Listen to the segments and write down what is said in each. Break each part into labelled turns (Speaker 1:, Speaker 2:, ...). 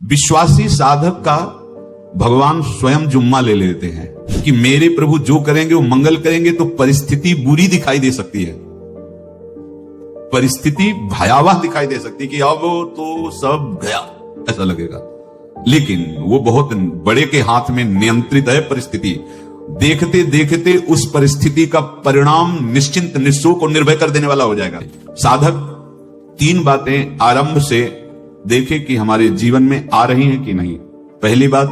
Speaker 1: विश्वासी साधक का भगवान स्वयं जुम्मा ले लेते हैं कि मेरे प्रभु जो करेंगे वो मंगल करेंगे। तो परिस्थिति बुरी दिखाई दे सकती है, परिस्थिति भयावह दिखाई दे सकती है कि अब तो सब गया ऐसा लगेगा, लेकिन वो बहुत बड़े के हाथ में नियंत्रित है परिस्थिति। देखते देखते उस परिस्थिति का परिणाम निश्चिंत निःशोक और निर्भय कर देने वाला हो जाएगा। साधक तीन बातें आरंभ से देखे कि हमारे जीवन में आ रही हैं कि नहीं। पहली बात,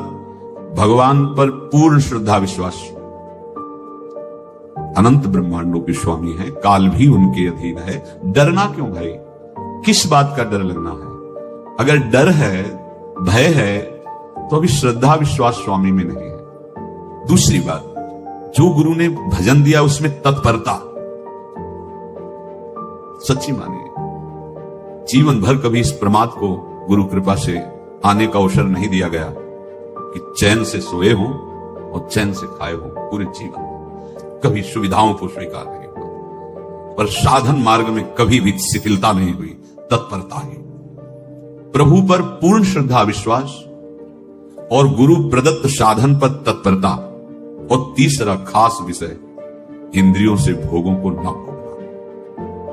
Speaker 1: भगवान पर पूर्ण श्रद्धा विश्वास। अनंत ब्रह्मांडों के स्वामी है, काल भी उनके अधीन है। डरना क्यों भाई? किस बात का डर लगना है? अगर डर है, भय है, तो अभी श्रद्धा विश्वास स्वामी में नहीं है। दूसरी बात, जो गुरु ने भजन दिया उसमें तत्परता। सच्ची मानिए, जीवन भर कभी इस प्रमाद को गुरु कृपा से आने का अवसर नहीं दिया गया कि चैन से सोए हो और चैन से खाए हो। पूरे जीवन कभी सुविधाओं को स्वीकार नहीं हुआ, पर साधन मार्ग में कभी भी शिथिलता नहीं हुई, तत्परता ही। प्रभु पर पूर्ण श्रद्धा विश्वास और गुरु प्रदत्त साधन पर तत्परता। और तीसरा खास विषय, इंद्रियों से भोगों को न भोगना।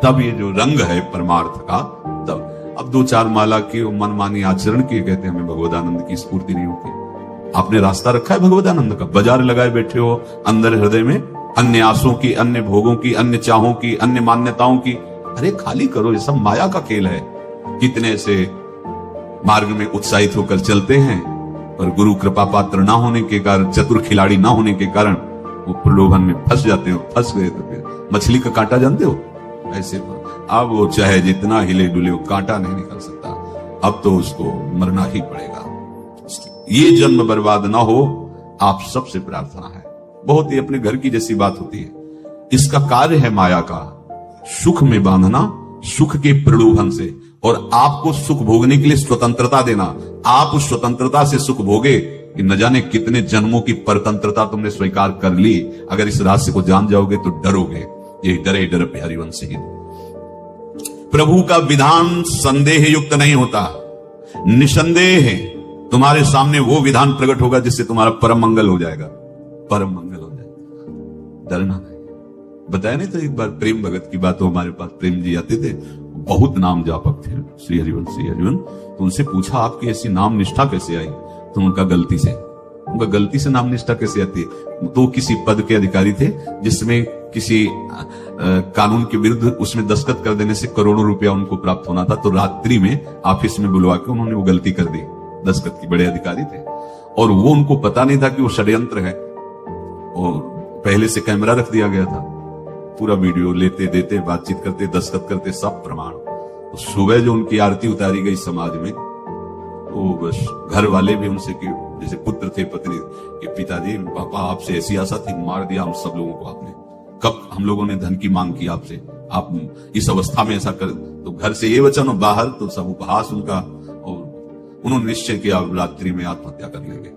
Speaker 1: तब ये जो रंग है परमार्थ का, तब अब दो चार माला की मनमानी आचरण की कहते हैं हमें भगवदानंद की स्फूर्ति नहीं होती। आपने रास्ता रखा है भगवदानंद का, बाजार लगाए बैठे हो अंदर हृदय में, अन्य आसों की, अन्य भोगों की, अन्य चाहों की, अन्य मान्यताओं की। अरे खाली करो, ये सब माया का खेल है। कितने से मार्ग में उत्साहित होकर चलते हैं, और गुरु कृपा पात्र ना होने के कारण, चतुर खिलाड़ी ना होने के कारण वो प्रलोभन में फंस जाते हो। फंस गए तो फिर मछली का कांटा जानते हो, ऐसे अब वो चाहे जितना हिले डुले, वो कांटा नहीं निकल सकता। अब तो उसको मरना ही पड़ेगा। ये जन्म बर्बाद ना हो, आप सबसे प्रार्थना है। बहुत ही अपने घर की जैसी बात होती है। इसका कार्य है माया का सुख में बांधना, सुख के प्रलोभन से, और आपको सुख भोगने के लिए स्वतंत्रता देना। आप उस स्वतंत्रता से सुख भोगे कि न जाने कितने जन्मों की परतंत्रता तुमने स्वीकार कर ली। अगर इस रहस्य को जान जाओगे तो डरोगे। ये डरे डर हरिवंश ही। प्रभु का विधान संदेह युक्त नहीं होता, निसंदेह तुम्हारे सामने वो विधान प्रकट होगा जिससे तुम्हारा परम मंगल हो जाएगा। परम मंगल हो जाएगा, डरना नहीं। बताया नहीं तो एक बार प्रेम भगत की बात हो, हमारे पास प्रेम जी आते थे, बहुत नाम जापक थे, श्री हरिवंश श्री हरिवंश। तो उनसे पूछा आपकी ऐसी नाम निष्ठा कैसे आई? तो उनका गलती से नाम निष्ठा कैसे आती है? तो किसी पद के अधिकारी थे जिसमें किसी कानून के विरुद्ध उसमें दस्तखत कर देने से करोड़ों रुपया उनको प्राप्त होना था। तो रात्रि में ऑफिस में बुलवा के उन्होंने वो गलती कर दी। दस्तखत की बड़े अधिकारी थे और वो उनको पता नहीं था कि वो षड्यंत्र है, और पहले से कैमरा रख दिया गया था। पूरा वीडियो लेते देते, बातचीत करते, दस्तखत करते, सब प्रमाण। तो सुबह जो उनकी आरती उतारी गई समाज में, तो बस घर वाले भी उनसे कि जैसे पुत्र थे पत्नी के, पिताजी पापा आपसे ऐसी आशा थी, मार दिया हम सब लोगों को आपने। कब हम लोगों ने धन की मांग की आपसे, आप इस अवस्था में ऐसा कर। तो घर से ये वचन और बाहर तो सब उपहास उनका, और उन्होंने निश्चय किया रात्रि में आत्महत्या कर लेंगे।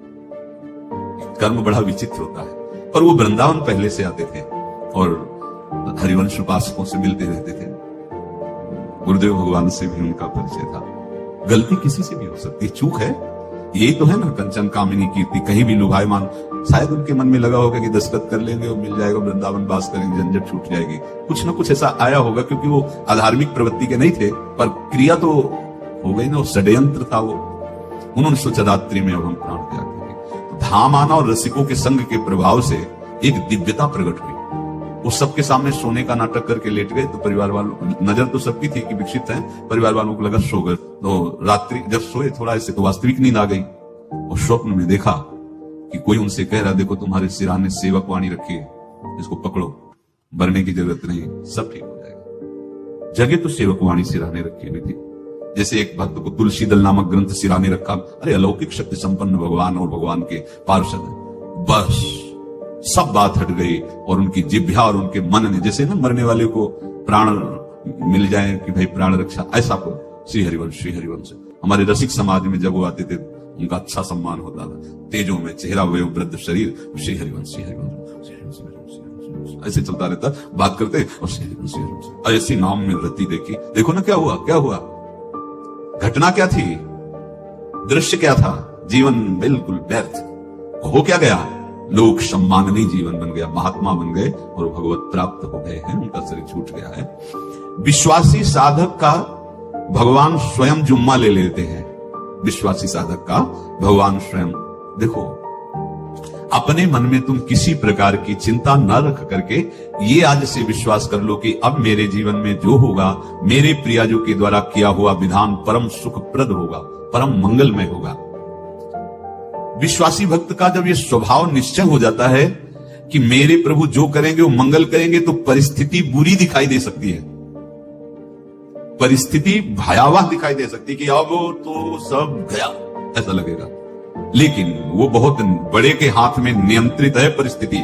Speaker 1: कर्म बड़ा विचित्र होता है। और वो वृंदावन पहले से आते थे और हरिवंश उपासकों से मिलते रहते थे। गुरुदेव भगवान से भी उनका परिचय था। गलती किसी से भी हो सकती है, चूक है। यही तो है ना, कंचन कामिनी कीर्ति, कहीं भी लुभायमान। शायद उनके मन में लगा होगा कि दस्तखत कर लेंगे और मिल जाएगा, वृंदावन वास करेंगे, झंझट छूट जाएगी। कुछ ना कुछ ऐसा आया होगा, क्योंकि वो अधार्मिक प्रवृत्ति के नहीं थे, पर क्रिया तो हो गई ना, वो षड्यंत्र था वो। उन्होंने सोचा रात्रि में अब हम प्राण त्याग देंगे। तो धाम आना और रसिकों के संग के प्रभाव से एक दिव्यता प्रकट हुई। वो सबके सामने सोने का नाटक करके लेट गए। तो परिवार वालों, नजर तो सबकी थी कि विकसित है, परिवार वालों को लगा सो गए। तो रात्रि जब सोए थोड़ा ऐसे, तो वास्तविक नींद आ गई और स्वप्न में देखा कि कोई उनसे कह रहा, देखो तुम्हारे सिराने सेवक वाणी रखी है, इसको पकड़ो, मरने की जरूरत नहीं, सब ठीक हो जाएगा। जगह तो सेवक वाणी सिराने रखी हुई थी। जैसे एक भक्त को तुलसी दल नामक ग्रंथ सिराने रखा। अरे अलौकिक शक्ति संपन्न भगवान और भगवान के पार्षद। बस सब बात हट गई और उनकी जिह्वा और उनके मन ने, जैसे ना मरने वाले को प्राण मिल जाए कि भाई प्राण रक्षा, ऐसा को श्री हरिवंश। हमारे रसिक समाज में जब वो आते थे उनका अच्छा सम्मान होता था। तेजों में चेहरा हुए वृद्ध शरीर, श्री हरिवंश ऐसे चलता रहता, बात करते और श्री हरिवंश ऐसी नाम में रति देखी। देखो ना क्या हुआ, घटना क्या थी? दृश्य क्या था? जीवन बिल्कुल व्यर्थ। हो क्या गया? लोक सम्माननीय जीवन बन गया, महात्मा बन गए और भगवत प्राप्त हो गए हैं, उनका शरीर छूट गया है। विश्वासी साधक का भगवान स्वयं जुम्मा ले लेते हैं। विश्वासी साधक का भगवान स्वयं। देखो, अपने मन में तुम किसी प्रकार की चिंता न रख करके ये आज से विश्वास कर लो कि अब मेरे जीवन में जो होगा, मेरे प्रियाजू के द्वारा किया हुआ विधान परम सुखप्रद होगा, परम मंगलमय होगा। विश्वासी भक्त का जब ये स्वभाव निश्चय हो जाता है कि मेरे प्रभु जो करेंगे वो मंगल करेंगे, तो परिस्थिति बुरी दिखाई दे सकती है, परिस्थिति भयावह दिखाई दे सकती है कि अब तो सब गया, ऐसा लगेगा। लेकिन वो बहुत बड़े के हाथ में नियंत्रित है परिस्थिति।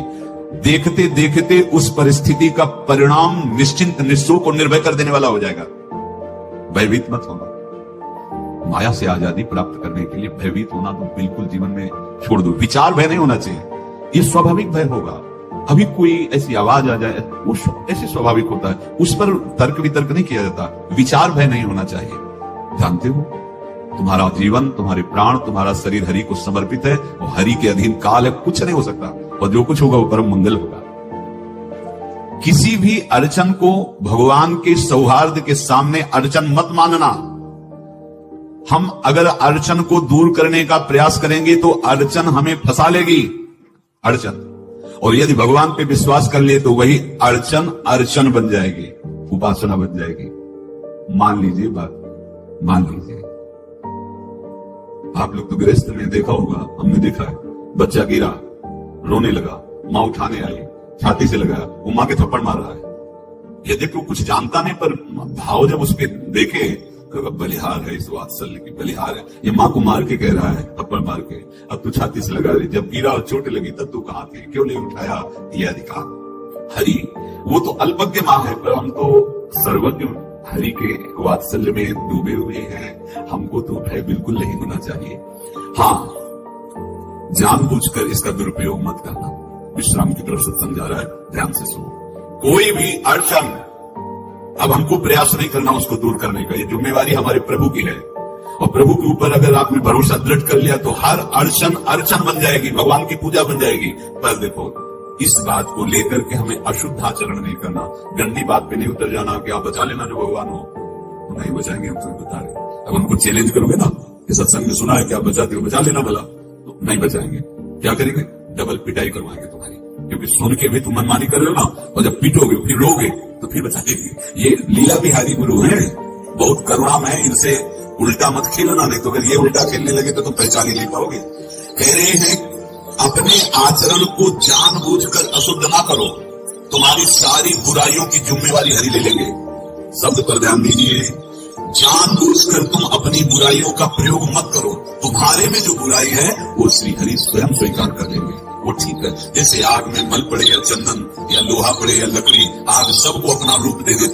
Speaker 1: देखते देखते उस परिस्थिति का परिणाम निश्चिंत, निःशोक और निर्भय कर देने वाला हो जाएगा। भयभीत मत होना। माया से आजादी प्राप्त करने के लिए भयभीत होना तो बिल्कुल जीवन में छोड़ दो। विचार भय नहीं होना चाहिए, ये स्वाभाविक भय होगा। अभी कोई ऐसी आवाज आ जाए, वो ऐसे स्वाभाविक होता है, उस पर तर्क वितर्क नहीं किया जाता। विचार भय नहीं होना चाहिए। जानते हो, तुम्हारा जीवन, तुम्हारे प्राण, तुम्हारा शरीर हरि को समर्पित है और हरि के अधीन काल है, कुछ नहीं हो सकता, और जो कुछ होगा वो परम मंगल होगा। किसी भी अड़चन को भगवान के सौहार्द के सामने अड़चन मत मानना। हम अगर अड़चन को दूर करने का प्रयास करेंगे तो अड़चन हमें फंसा लेगी, अड़चन। और यदि भगवान पे विश्वास कर लिए तो वही अड़चन अर्चन बन जाएगी, उपासना बन जाएगी। मान लीजिए बात, मान लीजिए आप लोग तो गृहस्थ में देखा होगा, हमने देखा है, बच्चा गिरा, रोने लगा, मां उठाने आई, छाती से लगाया, वो मां के थप्पड़ मार रहा है। यदि वो कुछ जानता नहीं, पर भाव जब उसके देखे, बलिहार है, इस वात्सल्य की बलिहार है, ये मां को मार के कह रहा है, थप्पड़ मार के, अब तू छाती से लगा रही, जब गिरा और चोट लगी तब तू कहां थी, क्यों नहीं उठाया? ये अधिकार हरि, वो तो अल्पज्ञ मां है, पर हम तो सर्वज्ञ हरि के वात्सल्य में डूबे हुए हैं। हमको तो भय बिल्कुल नहीं होना चाहिए। हाँ, जानबूझकर इसका दुरुपयोग मत करना। विश्राम की तरफ से समझा रहा है, ध्यान से सुनो। कोई भी अड़चन अब हमको प्रयास नहीं करना उसको दूर करने का, ये जिम्मेवारी हमारे प्रभु की है। और प्रभु के ऊपर अगर आपने भरोसा दृढ़ कर लिया तो हर अड़चन अर्चन बन जाएगी, भगवान की पूजा बन जाएगी। पर देखो, इस बात को लेकर के हमें अशुद्ध आचरण नहीं करना, गंदी बात पे नहीं उतर जाना कि आप बचा लेना जो भगवान हो, तो नहीं बचाएंगे, हम तुम्हें बता रहे। अब उनको चैलेंज करोगे ना कि सत्संग में सुना है कि आप बचाते हो, बचा लेना भला, तो नहीं बचाएंगे। क्या करेंगे? डबल पिटाई करवाएंगे तुम्हारी, क्योंकि सुन के भी तुम मनमानी कर रहे हो ना, और जब पीटोगे फिर रोगे तो फिर बचा लेंगे। ये लीला बिहारी गुरु है, बहुत करुणामय, इनसे उल्टा मत खेलना, नहीं तो अगर ये उल्टा खेलने लगे तो तुम पहचान ही नहीं पाओगे। कह रहे हैं अपने आचरण को जानबूझकर अशुद्ध ना करो, तुम्हारी सारी बुराइयों की जिम्मेवारी हरि ले लेंगे। शब्द पर ध्यान दीजिए, जानबूझकर तुम अपनी बुराइयों का प्रयोग मत करो, तुम्हारे में जो बुराई है वो श्री हरि स्वयं स्वीकार कर लेंगे, वो ठीक है। जैसे आग में मल पड़े या चंदन या लोहा पड़े या लकड़ी, आग सबको अपना रूप दे देती